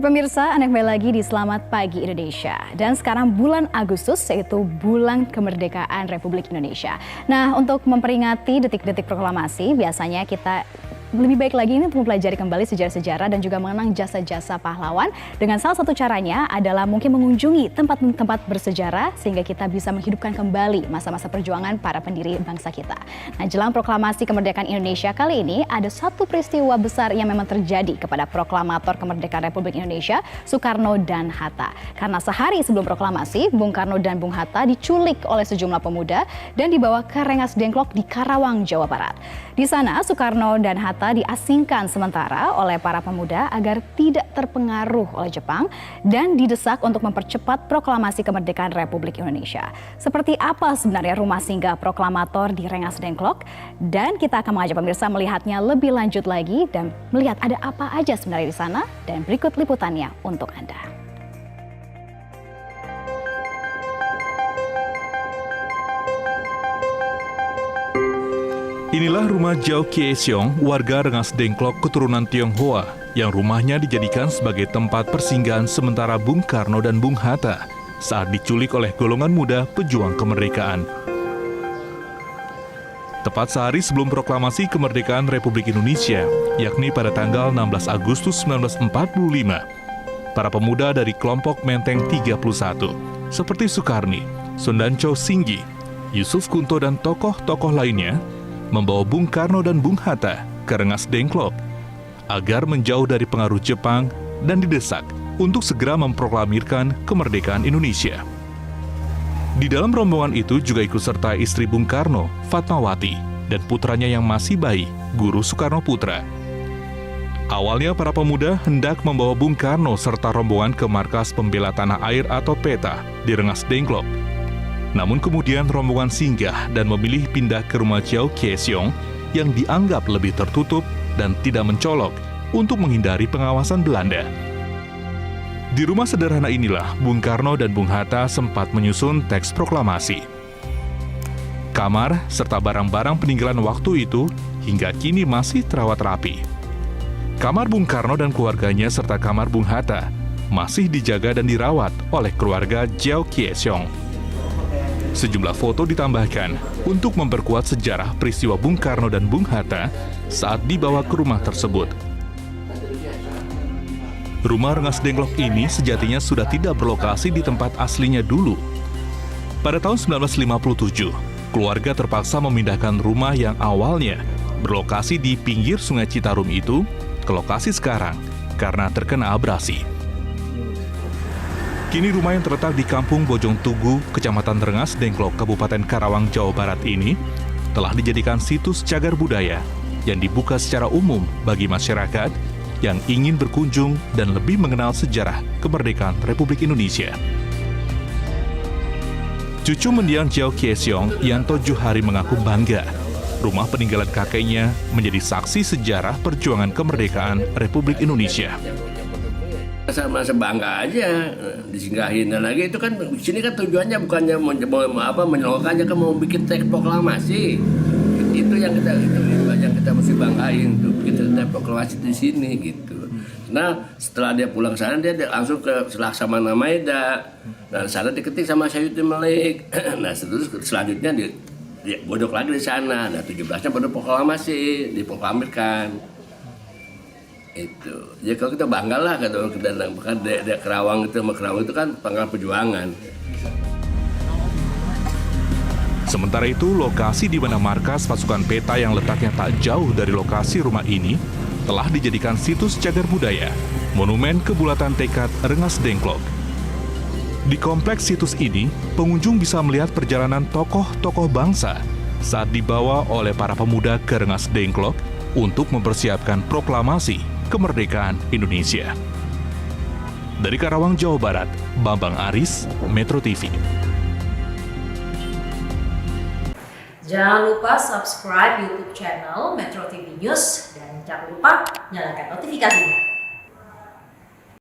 Pemirsa, Anda kembali lagi di Selamat Pagi Indonesia. Dan sekarang bulan Agustus, yaitu bulan kemerdekaan Republik Indonesia. Nah, untuk memperingati detik-detik proklamasi, biasanya kita lebih baik lagi ini untuk mempelajari kembali sejarah-sejarah dan juga mengenang jasa-jasa pahlawan. Dengan salah satu caranya adalah mungkin mengunjungi tempat-tempat bersejarah sehingga kita bisa menghidupkan kembali masa-masa perjuangan para pendiri bangsa kita. Nah, jelang proklamasi kemerdekaan Indonesia kali ini ada satu peristiwa besar yang memang terjadi kepada proklamator kemerdekaan Republik Indonesia, Soekarno dan Hatta. Karena sehari sebelum proklamasi, Bung Karno dan Bung Hatta diculik oleh sejumlah pemuda dan dibawa ke Rengas Dengklok di Karawang, Jawa Barat. Di sana, Soekarno dan Hatta diasingkan sementara oleh para pemuda agar tidak terpengaruh oleh Jepang dan didesak untuk mempercepat proklamasi kemerdekaan Republik Indonesia. Seperti apa sebenarnya rumah singgah proklamator di Rengas Dengklok? Dan kita akan mengajak pemirsa melihatnya lebih lanjut lagi dan melihat ada apa aja sebenarnya di sana, dan berikut liputannya untuk Anda. Inilah rumah Jiao Kieseong, warga Rengas Dengklok keturunan Tionghoa, yang rumahnya dijadikan sebagai tempat persinggahan sementara Bung Karno dan Bung Hatta saat diculik oleh golongan muda pejuang kemerdekaan. Tepat sehari sebelum proklamasi kemerdekaan Republik Indonesia, yakni pada tanggal 16 Agustus 1945, para pemuda dari kelompok Menteng 31, seperti Sukarni, Sundancho Singgi, Yusuf Kunto dan tokoh-tokoh lainnya, membawa Bung Karno dan Bung Hatta ke Rengas Dengklok agar menjauh dari pengaruh Jepang dan didesak untuk segera memproklamirkan kemerdekaan Indonesia. Di dalam rombongan itu juga ikut serta istri Bung Karno, Fatmawati, dan putranya yang masih bayi, Guru Soekarno Putra. Awalnya para pemuda hendak membawa Bung Karno serta rombongan ke Markas Pembela Tanah Air atau PETA di Rengas Dengklok. Namun kemudian rombongan singgah dan memilih pindah ke rumah Jiao Kieseong yang dianggap lebih tertutup dan tidak mencolok untuk menghindari pengawasan Belanda. Di rumah sederhana inilah Bung Karno dan Bung Hatta sempat menyusun teks proklamasi. Kamar serta barang-barang peninggalan waktu itu hingga kini masih terawat rapi. Kamar Bung Karno dan keluarganya serta kamar Bung Hatta masih dijaga dan dirawat oleh keluarga Jiao Kieseong. Sejumlah foto ditambahkan untuk memperkuat sejarah peristiwa Bung Karno dan Bung Hatta saat dibawa ke rumah tersebut. Rumah Rengas Dengklok ini sejatinya sudah tidak berlokasi di tempat aslinya dulu. Pada tahun 1957, keluarga terpaksa memindahkan rumah yang awalnya berlokasi di pinggir Sungai Citarum itu ke lokasi sekarang karena terkena abrasi. Kini rumah yang terletak di Kampung Bojong Tugu, Kecamatan Rengas Dengklok, Kabupaten Karawang, Jawa Barat ini telah dijadikan situs cagar budaya yang dibuka secara umum bagi masyarakat yang ingin berkunjung dan lebih mengenal sejarah kemerdekaan Republik Indonesia. Cucu mendiang Jiao Kieseong, Yanto Juhari, mengaku bangga rumah peninggalan kakeknya menjadi saksi sejarah perjuangan kemerdekaan Republik Indonesia. Masa bangga aja disinggahin, dan lagi itu kan di sini kan tujuannya bukannya menyolokkannya, kan mau bikin teks proklamasi. Itu yang kita mesti banggain tuh, bikin teks proklamasi di sini gitu. Nah, setelah dia pulang sana dia langsung ke Laksamana Maeda. Dan sana diketik sama Sayuti Malik. Nah, selanjutnya dia bodok lagi di sana. Nah, 17-nya baru proklamasi diproklamirkan. Itu ya, kalau kita bangga lah kalau kita bahkan di Kerawang itu, sama Kerawang itu kan pangkal perjuangan. Sementara itu, lokasi di mana markas pasukan PETA yang letaknya tak jauh dari lokasi rumah ini telah dijadikan situs cagar budaya, Monumen Kebulatan Tekad Rengas Dengklok. Di kompleks situs ini, pengunjung bisa melihat perjalanan tokoh-tokoh bangsa saat dibawa oleh para pemuda ke Rengas Dengklok untuk mempersiapkan proklamasi kemerdekaan Indonesia. Dari Karawang, Jawa Barat, Bambang Aris, Metro TV. Jangan lupa subscribe YouTube channel Metro TV News dan jangan lupa nyalakan notifikasinya.